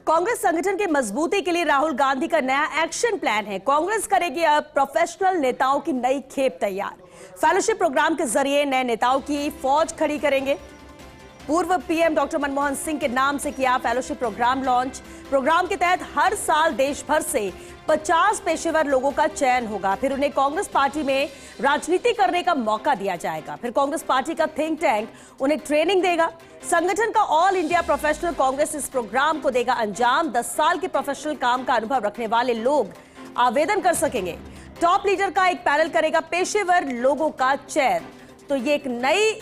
कांग्रेस संगठन की मजबूती के लिए राहुल गांधी का नया एक्शन प्लान है। कांग्रेस करेगी अब प्रोफेशनल नेताओं की नई खेप तैयार। फेलोशिप प्रोग्राम के जरिए नए नेताओं की फौज खड़ी करेंगे। पूर्व पीएम डॉक्टर मनमोहन सिंह के नाम से किया फेलोशिप प्रोग्राम लॉन्च। प्रोग्राम के तहत हर साल देश भर से 50 पेशेवर लोगों का चयन होगा। फिर उन्हें कांग्रेस पार्टी में राजनीति करने का मौका दिया जाएगा। फिर कांग्रेस पार्टी का थिंक टैंक उन्हें ट्रेनिंग देगा। संगठन का ऑल इंडिया प्रोफेशनल कांग्रेस इस प्रोग्राम को देगा अंजाम। 10 साल के प्रोफेशनल काम का अनुभव रखने वाले लोग आवेदन कर सकेंगे। टॉप लीडर का एक पैनल करेगा पेशेवर लोगों का चयन। तो ये एक नई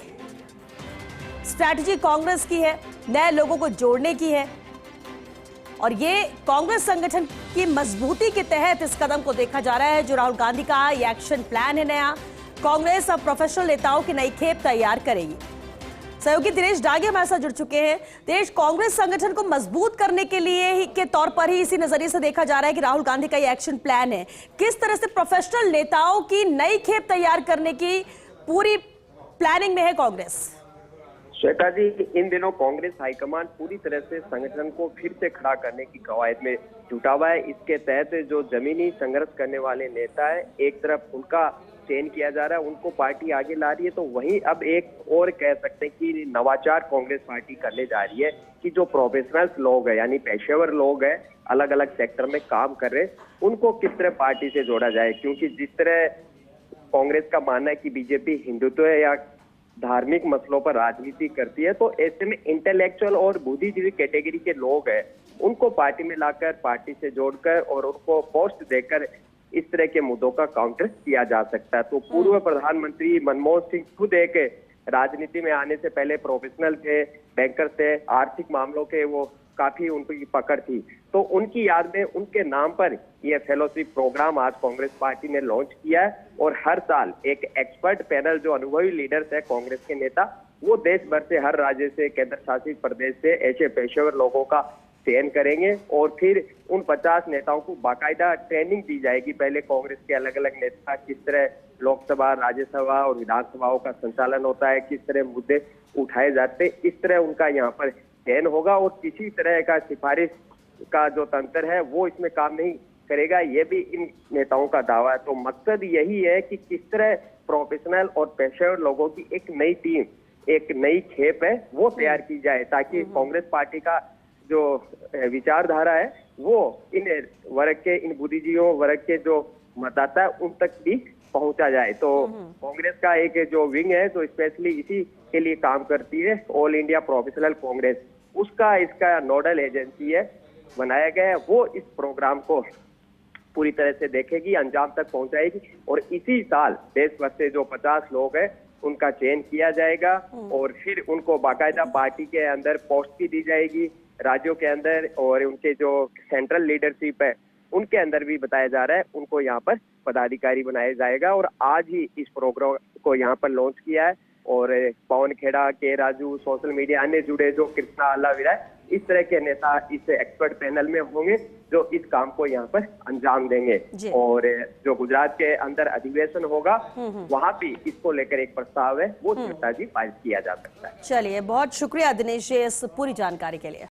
स्ट्रैटेजी कांग्रेस की है, नए लोगों को जोड़ने की है और ये कांग्रेस संगठन की मजबूती के तहत इस कदम को देखा जा रहा है। जो राहुल गांधी का ये एक्शन प्लान है नया। कांग्रेस अब प्रोफेशनल नेताओं की नई खेप तैयार करेगी। सहयोगी दिनेश डागे हमारे साथ जुड़ चुके हैं। दिनेश, कांग्रेस संगठन को मजबूत करने के लिए के तौर पर ही इसी नजरिए से देखा जा रहा है कि राहुल गांधी का ये एक्शन प्लान है। किस तरह से प्रोफेशनल नेताओं की नई खेप तैयार करने की पूरी प्लानिंग में है कांग्रेस? श्वेता जी, इन दिनों कांग्रेस हाईकमान पूरी तरह से संगठन को फिर से खड़ा करने की कवायद में जुटा हुआ है। इसके तहत जो जमीनी संघर्ष करने वाले नेता है, एक तरफ उनका चयन किया जा रहा है, उनको पार्टी आगे ला रही है, तो वहीं अब एक और कह सकते हैं कि नवाचार कांग्रेस पार्टी करने जा रही है कि जो प्रोफेशनल्स लोग हैं, यानी पेशेवर लोग हैं, अलग अलग सेक्टर में काम कर रहे हैं, उनको किस तरह पार्टी से जोड़ा जाए। क्योंकि जिस तरह कांग्रेस का मानना है कि बीजेपी हिंदुत्व या धार्मिक मसलों पर राजनीति करती है, तो ऐसे में इंटेलेक्चुअल और बुद्धिजीवी कैटेगरी के लोग हैं, उनको पार्टी में लाकर, पार्टी से जोड़कर और उनको पोस्ट देकर इस तरह के मुद्दों का काउंटर किया जा सकता है। तो पूर्व प्रधानमंत्री मनमोहन सिंह खुद एक राजनीति में आने से पहले प्रोफेशनल थे, बैंकर थे, आर्थिक मामलों के वो काफी उनकी पकड़ थी। तो उनकी याद में उनके नाम पर यह फेलोशिप प्रोग्राम आज कांग्रेस पार्टी ने लॉन्च किया है और हर साल एक एक्सपर्ट पैनल, जो अनुभवी लीडर्स है कांग्रेस के नेता, वो देश भर से, हर राज्य से, केंद्र शासित प्रदेश से ऐसे पेशेवर लोगों का चयन करेंगे और फिर उन 50 नेताओं को बाकायदा ट्रेनिंग दी जाएगी। पहले कांग्रेस के अलग अलग नेता किस तरह लोकसभा, राज्यसभा और विधानसभाओं का संचालन होता है, किस तरह मुद्दे उठाए जाते हैं, इस तरह उनका यहाँ पर चयन होगा और किसी तरह का सिफारिश का जो तंत्र है वो इसमें काम नहीं करेगा, ये भी इन नेताओं का दावा है। तो मकसद यही है कि किस तरह प्रोफेशनल और पेशेवर लोगों की एक नई टीम, एक नई खेप है, वो तैयार की जाए, ताकि कांग्रेस पार्टी का जो विचारधारा है वो इन वर्ग के, इन बुद्धिजीवियों वर्ग के जो मतदाता है उन तक भी पहुंचा जाए। तो कांग्रेस का एक जो विंग है जो स्पेशली इसी के लिए काम करती है, ऑल इंडिया प्रोफेशनल कांग्रेस, उसका इसका नोडल एजेंसी है बनाया गया है। वो इस प्रोग्राम को पूरी तरह से देखेगी, अंजाम तक पहुंचाएगी और इसी साल देश भर से जो 50 लोग हैं उनका चयन किया जाएगा और फिर उनको बाकायदा पार्टी के अंदर पोस्ट भी दी जाएगी, राज्यों के अंदर, और उनके जो सेंट्रल लीडरशिप है उनके अंदर भी बताया जा रहा है उनको यहाँ पर पदाधिकारी बनाया जाएगा। और आज ही इस प्रोग्राम को यहाँ पर लॉन्च किया है और पवन खेड़ा, के राजू, सोशल मीडिया, अन्य जुड़े जो कृष्णा अल्लाविरा, इस तरह के नेता इस एक्सपर्ट पैनल में होंगे जो इस काम को यहाँ पर अंजाम देंगे। और जो गुजरात के अंदर अधिवेशन होगा वहां भी इसको लेकर एक प्रस्ताव है, वो श्वेता जी फाइल किया जा सकता है। चलिए, बहुत शुक्रिया दिनेश इस पूरी जानकारी के लिए।